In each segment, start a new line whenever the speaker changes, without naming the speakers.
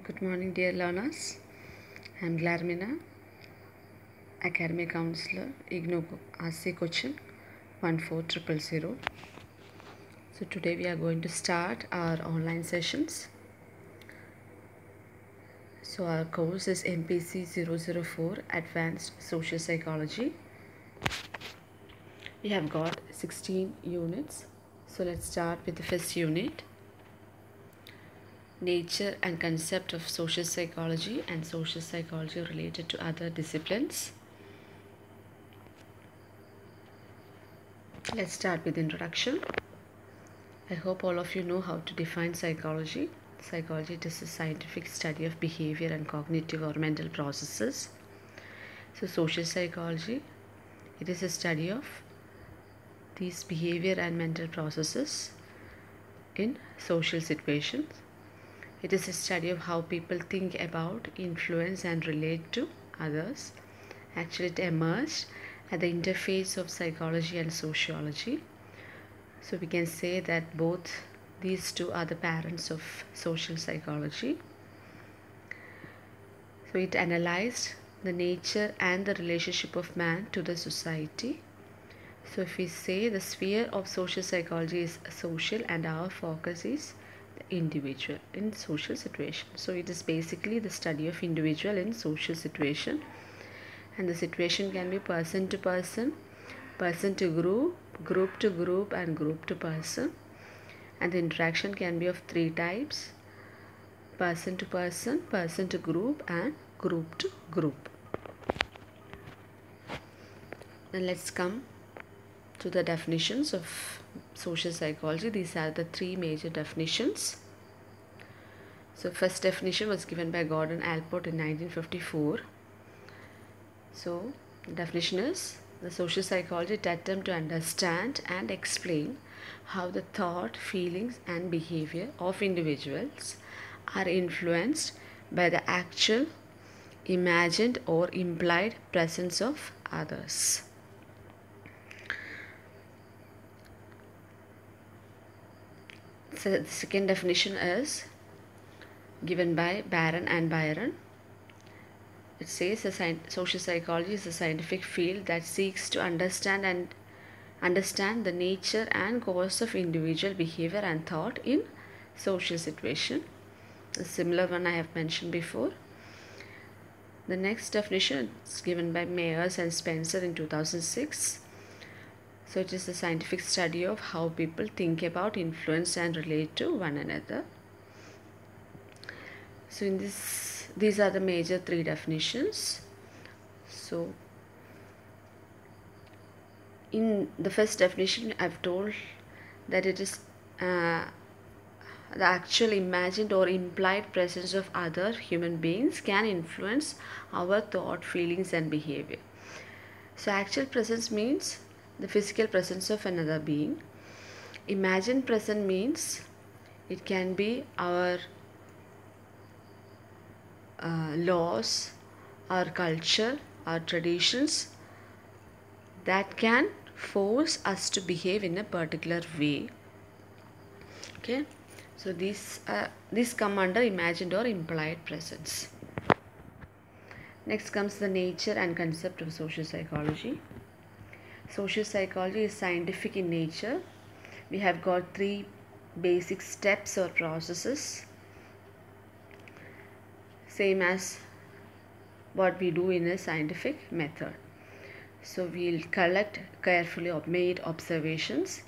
Good morning, dear learners. I am Glarmina, Academic Counselor, IGNOU RC Cochin 14000. So today we are going to start our online sessions. So our course is MPC 004 Advanced Social Psychology. We have got 16 units. So let's start with the first unit. Nature and concept of social psychology and social psychology related to other disciplines. Let's start with introduction. I hope all of you know how to define psychology. Psychology is a scientific study of behavior and cognitive or mental processes. So social psychology, it is a study of these behavior and mental processes in social situations. It is a study of how people think about, influence and relate to others. Actually, it emerged at the interface of psychology and sociology. So we can say that both these two are the parents of social psychology. So it analyzed the nature and the relationship of man to the society. So if we say the sphere of social psychology is social and our focus is the individual in social situation. So it is basically the study of individual in social situation, and the situation can be person to person, person to group, group to group and group to person, and the interaction can be of three types: person to person, person to group and group to group. Then let's come to the definitions of social psychology. These are the three major definitions. So first definition was given by Gordon Allport in 1954. So the definition is: the social psychology attempt to understand and explain how the thought, feelings and behavior of individuals are influenced by the actual, imagined or implied presence of others. So the second definition is given by Barron and Byron. It says social psychology is a scientific field that seeks to understand the nature and cause of individual behavior and thought in social situation. A similar one I have mentioned before. The next definition is given by Mayers and Spencer in 2006. So it is a scientific study of how people think about, influence and relate to one another. So these are the major three definitions. So in the first definition, I've told that it is the actual, imagined or implied presence of other human beings can influence our thought, feelings and behavior. So actual presence means the physical presence of another being. Imagined presence means it can be our laws, our culture, our traditions that can force us to behave in a particular way. Okay, so these come under imagined or implied presence. Next comes the nature and concept of social psychology. Social psychology is scientific in nature. We have got three basic steps or processes, same as what we do in a scientific method. So we'll collect carefully made observations,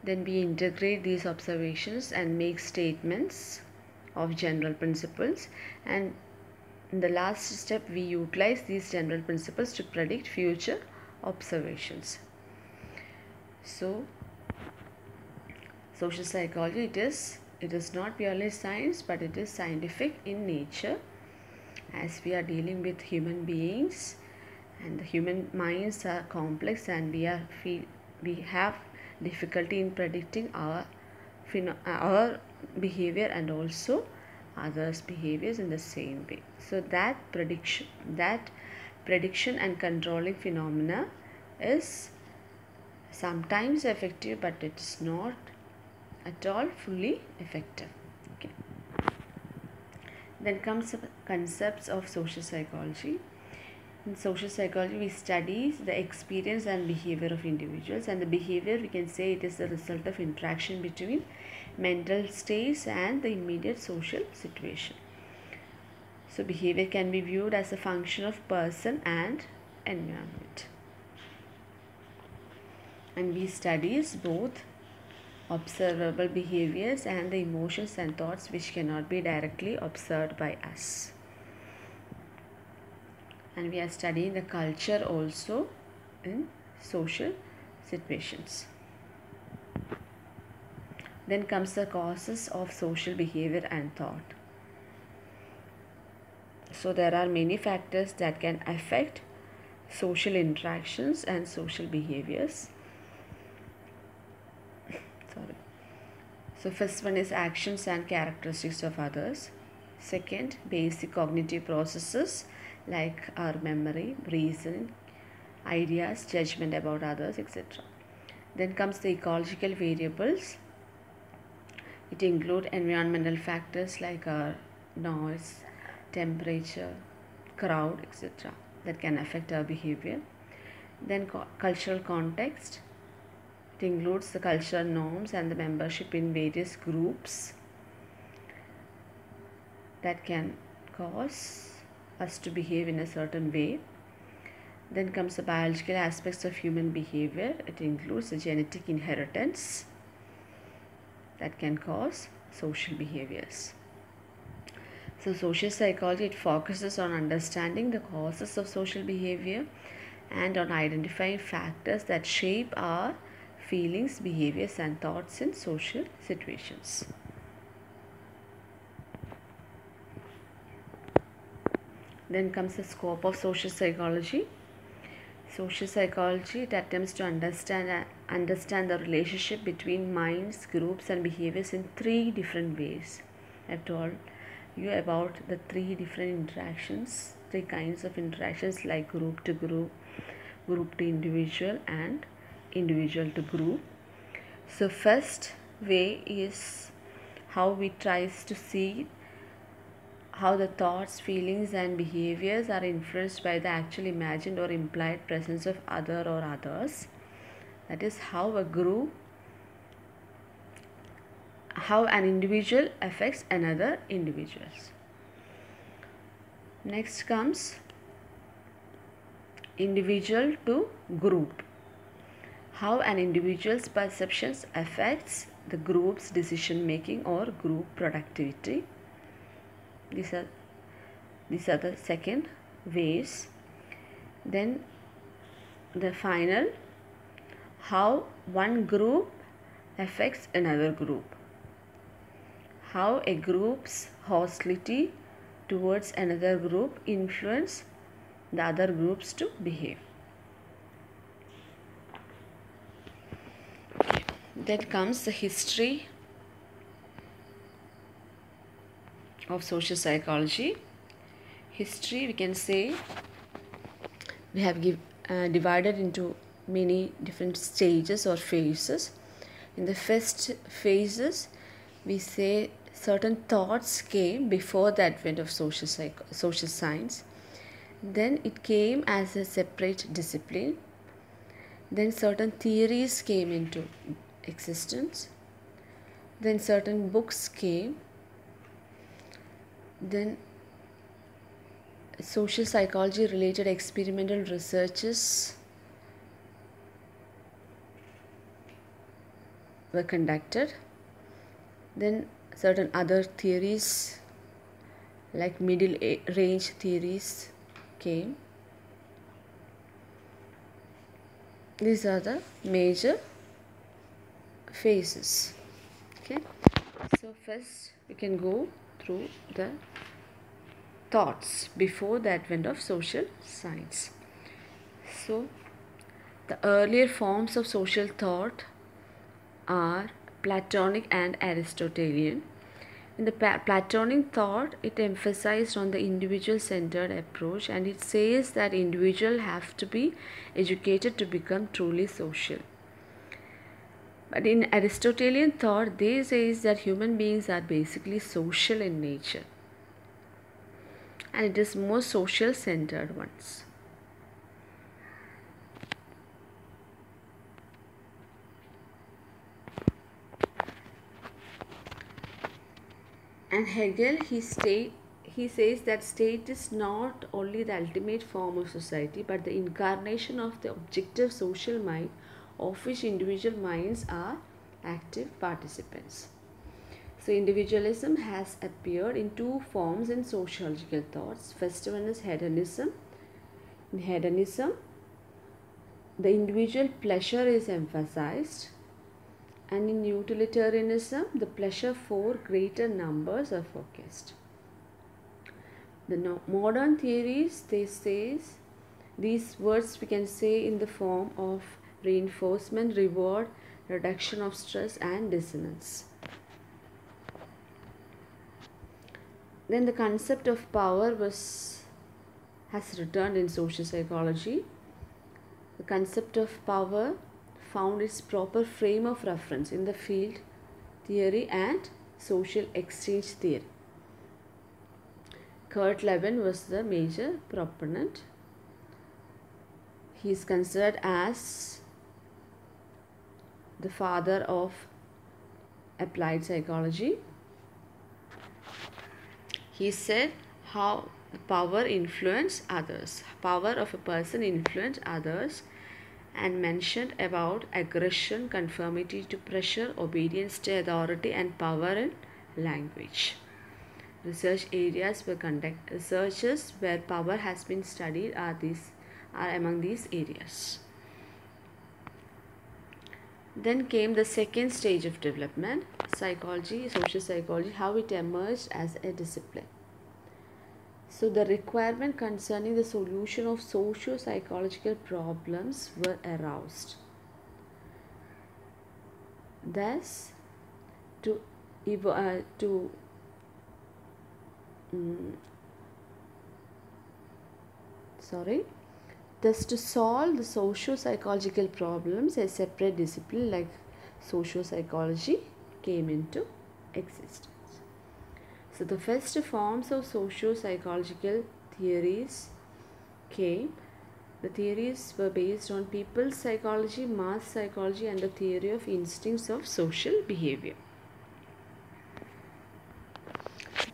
then we integrate these observations and make statements of general principles, and in the last step we utilize these general principles to predict future observations. So social psychology, it is not purely science, but it is scientific in nature, as we are dealing with human beings and the human minds are complex, and we have difficulty in predicting our behavior and also others' behaviors in the same way. So that prediction and controlling phenomena is sometimes effective, but it is not at all fully effective. Okay. Then comes the concepts of social psychology. In social psychology, we study the experience and behavior of individuals, and the behavior, we can say, it is the result of interaction between mental states and the immediate social situation. So behavior can be viewed as a function of person and environment. And we studies both observable behaviors and the emotions and thoughts which cannot be directly observed by us. And we are studying the culture also in social situations. Then comes the causes of social behavior and thought. So there are many factors that can affect social interactions and social behaviors. So first one is actions and characteristics of others. Second, basic cognitive processes like our memory, reasoning, ideas, judgment about others, etc. Then comes the ecological variables. It includes environmental factors like our noise, temperature, crowd, etc. that can affect our behavior. Then cultural context. It includes the cultural norms and the membership in various groups that can cause us to behave in a certain way. Then comes the biological aspects of human behavior. It includes the genetic inheritance that can cause social behaviors. So social psychology, it focuses on understanding the causes of social behavior and on identifying factors that shape our feelings, behaviors and thoughts in social situations. Then comes the scope of social psychology. Social psychology, it attempts to understand the relationship between minds, groups and behaviors in three different ways. I've told you about the three different interactions, three kinds of interactions like group to group, group to individual and individual to group. So first way is how we tries to see how the thoughts, feelings and behaviors are influenced by the actual imagined or implied presence of other or others. That is how an individual affects another individuals. Next comes individual to group. How an individual's perceptions affects the group's decision making or group productivity. These are the second ways. Then the final, how one group affects another group. How a group's hostility towards another group influence the other groups to behave. Then comes the history of social psychology. History, we can say, we have divided into many different stages or phases. In the first phases, we say certain thoughts came before the advent of social science. Then it came as a separate discipline. Then certain theories came into existence. Then certain books came. Then social psychology related experimental researches were conducted. Then certain other theories like middle range theories came. These are the major phases. Okay, so first we can go through the thoughts before the advent of social science. So the earlier forms of social thought are Platonic and Aristotelian. In the Platonic thought, it emphasized on the individual-centered approach, and it says that individuals have to be educated to become truly social. But in Aristotelian thought, they say that human beings are basically social in nature. and it is more social centered ones. And Hegel, he says that state is not only the ultimate form of society but the incarnation of the objective social mind of which individual minds are active participants. So individualism has appeared in two forms in sociological thoughts. First one is hedonism. In hedonism, the individual pleasure is emphasized, and in utilitarianism, the pleasure for greater numbers are focused. The modern theories, they say, these words we can say in the form of reinforcement, reward, reduction of stress and dissonance. Then the concept of power has returned in social psychology. The concept of power found its proper frame of reference in the field theory and social exchange theory. Kurt Lewin was the major proponent. He is considered as the father of applied psychology. He said how power influence others, power of a person influence others, and mentioned about aggression, conformity to pressure, obedience to authority, and power in language. Research areas were conducted. Researches where power has been studied are among these areas. Then came the second stage of development, psychology, social psychology, how it emerged as a discipline. So the requirement concerning the solution of socio-psychological problems were aroused. Thus, Thus, to solve the socio-psychological problems, a separate discipline like socio-psychology came into existence. So the first forms of socio-psychological theories came. The theories were based on people's psychology, mass psychology, and the theory of instincts of social behavior.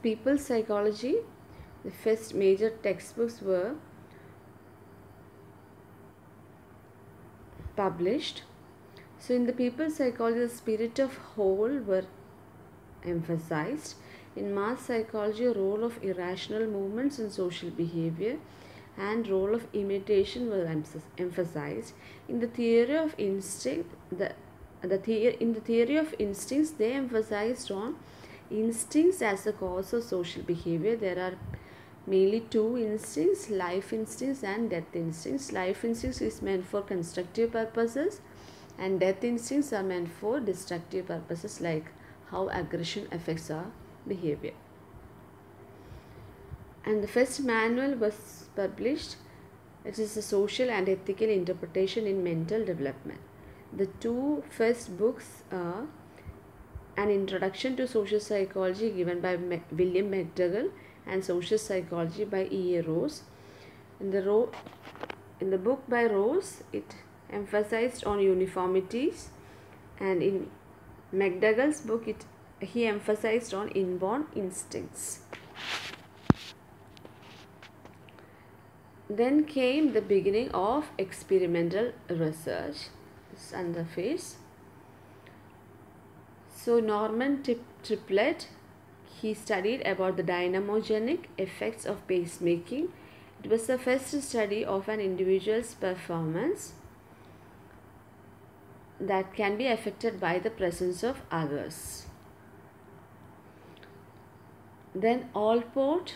People's psychology, the first major textbooks were published. So in the people's psychology, the spirit of whole were emphasized. In mass psychology, role of irrational movements in social behavior and role of imitation were emphasized. In the theory of instinct, in the theory of instincts, they emphasized on instincts as the cause of social behavior. There are mainly two instincts, life instincts and death instincts. Life instincts is meant for constructive purposes and death instincts are meant for destructive purposes, like how aggression affects our behavior. And the first manual was published. It is a social and ethical interpretation in mental development. The two first books are An Introduction to Social Psychology given by William McDougall and Social Psychology by E.A. Rose. In the book by Rose, it emphasized on uniformities, and in McDougall's book, he emphasized on inborn instincts. Then came the beginning of experimental research. This underface. So Norman Triplett, he studied about the dynamogenic effects of pacemaking. It was the first study of an individual's performance that can be affected by the presence of others. Then Floyd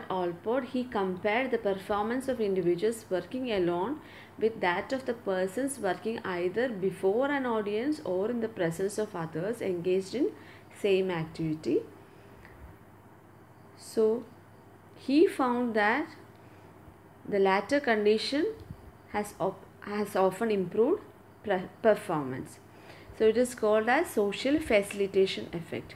Allport, he compared the performance of individuals working alone with that of the persons working either before an audience or in the presence of others engaged in same activity. So he found that the latter condition has often improved performance. So it is called as social facilitation effect.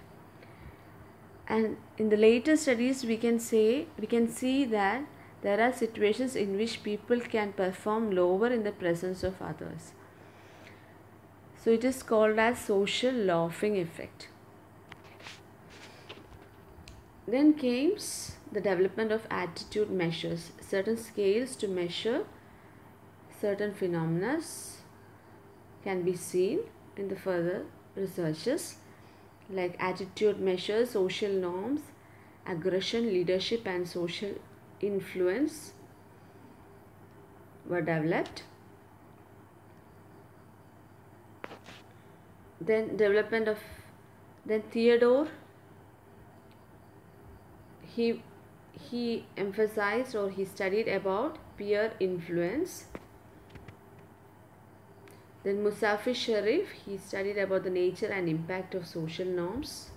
And in the later studies we can see that there are situations in which people can perform lower in the presence of others. So it is called as social loafing effect. Then comes the development of attitude measures, certain scales to measure certain phenomena can be seen in the further researches, like attitude measures, social norms, aggression, leadership and social influence were developed. Then Theodore, he emphasized, or he studied about peer influence. Then Musafi Sharif, he studied about the nature and impact of social norms.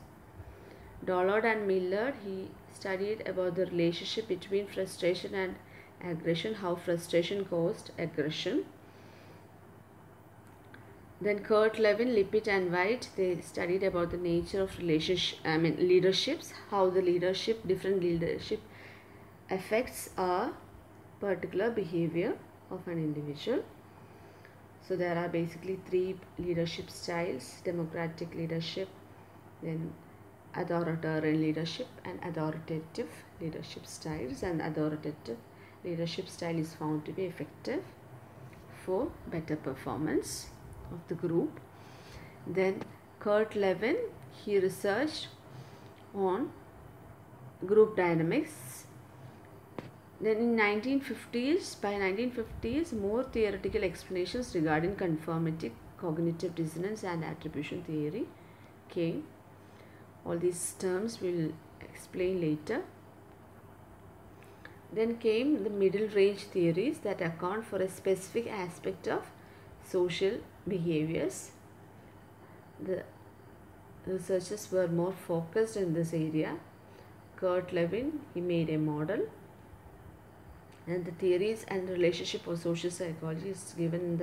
Dollard and Millard, he studied about the relationship between frustration and aggression, how frustration caused aggression. Then Kurt Lewin, Lippitt and White, they studied about the nature of leaderships, how the different leadership affects a particular behavior of an individual. So there are basically 3 leadership styles: democratic leadership, then authoritarian leadership and authoritative leadership styles. And authoritative leadership style is found to be effective for better performance of the group. Then Kurt Lewin, he researched on group dynamics. Then in by 1950s, more theoretical explanations regarding conformity, cognitive dissonance and attribution theory came. All these terms we'll explain later. Then came the middle range theories that account for a specific aspect of social behaviors. The researchers were more focused in this area. Kurt Lewin, he made a model, and the theories and relationship of social psychology is given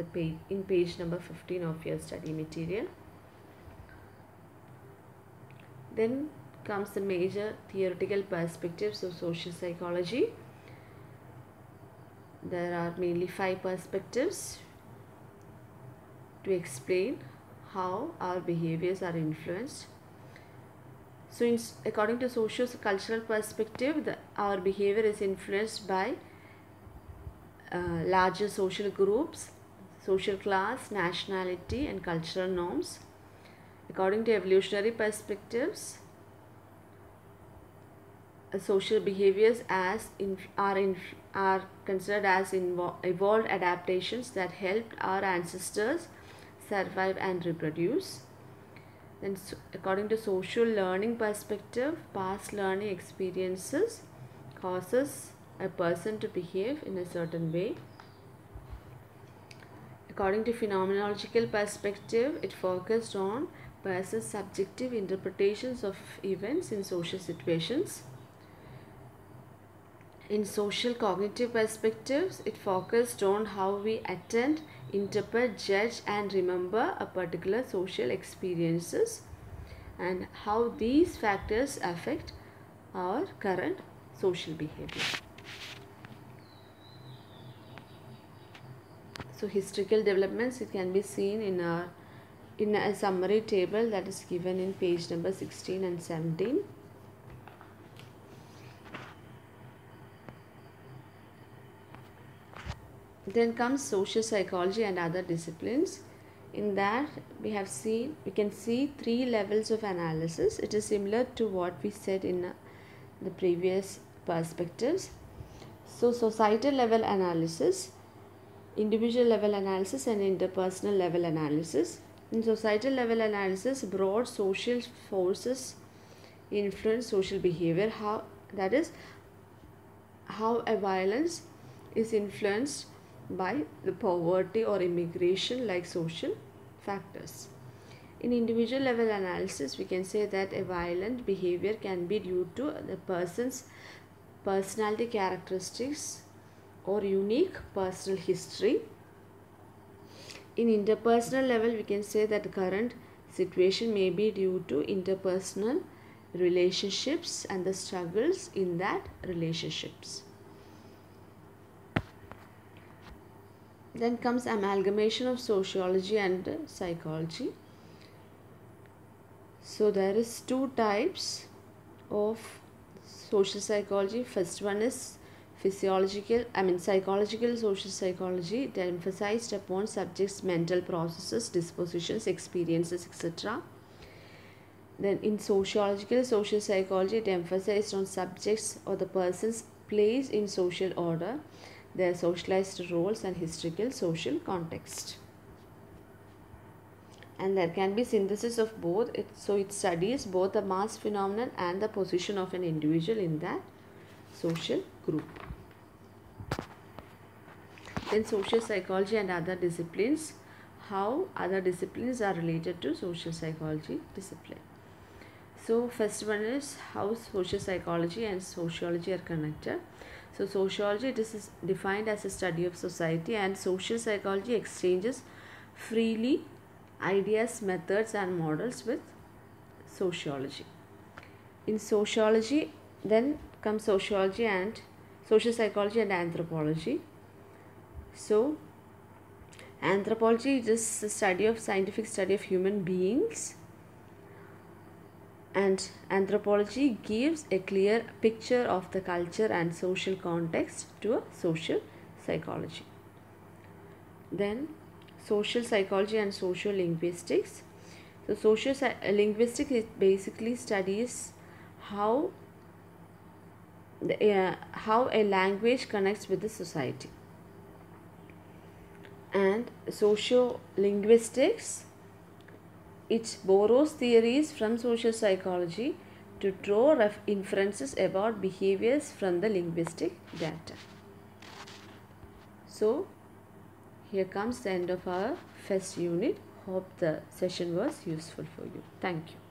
in page number 15 of your study material. Then comes the major theoretical perspectives of social psychology. There are mainly 5 perspectives to explain how our behaviors are influenced. So according to socio-cultural perspective, our behavior is influenced by larger social groups, social class, nationality and cultural norms. According to evolutionary perspectives, social behaviors are considered as evolved adaptations that helped our ancestors survive and reproduce. Then according to social learning perspective, past learning experiences causes a person to behave in a certain way. According to phenomenological perspective, it focused on person's subjective interpretations of events in social situations. In social cognitive perspectives, it focused on how we attend, interpret, judge and remember a particular social experiences and how these factors affect our current social behavior. So historical developments, it can be seen in a summary table that is given in page number 16 and 17. Then comes social psychology and other disciplines. In that we can see 3 levels of analysis. It is similar to what we said in the previous perspectives. So societal level analysis, individual level analysis and interpersonal level analysis. In societal level analysis, broad social forces influence social behavior. How a violence is influenced by the poverty or immigration like social factors. In individual level analysis, we can say that a violent behavior can be due to the person's personality characteristics or unique personal history. In interpersonal level, we can say that the current situation may be due to interpersonal relationships and the struggles in that relationships. Then comes amalgamation of sociology and psychology. So there is two types of social psychology. First one is psychological social psychology. It emphasized upon subjects' mental processes, dispositions, experiences, etc. Then in sociological social psychology, it emphasized on subjects or the person's place in social order, their socialized roles and historical social context. And there can be synthesis of both. So it studies both the mass phenomenon and the position of an individual in that social group. Then social psychology and other disciplines. How other disciplines are related to social psychology discipline. So first one is how social psychology and sociology are connected. So sociology, it is defined as a study of society, and social psychology exchanges freely ideas, methods and models with sociology. In sociology, then comes sociology and social psychology and anthropology. So anthropology is the scientific study of human beings, and anthropology gives a clear picture of the culture and social context to a social psychology. Then social psychology and social linguistics. So social linguistics basically studies how a language connects with the society. And sociolinguistics, it borrows theories from social psychology to draw inferences about behaviors from the linguistic data. So here comes the end of our first unit. Hope the session was useful for you. Thank you.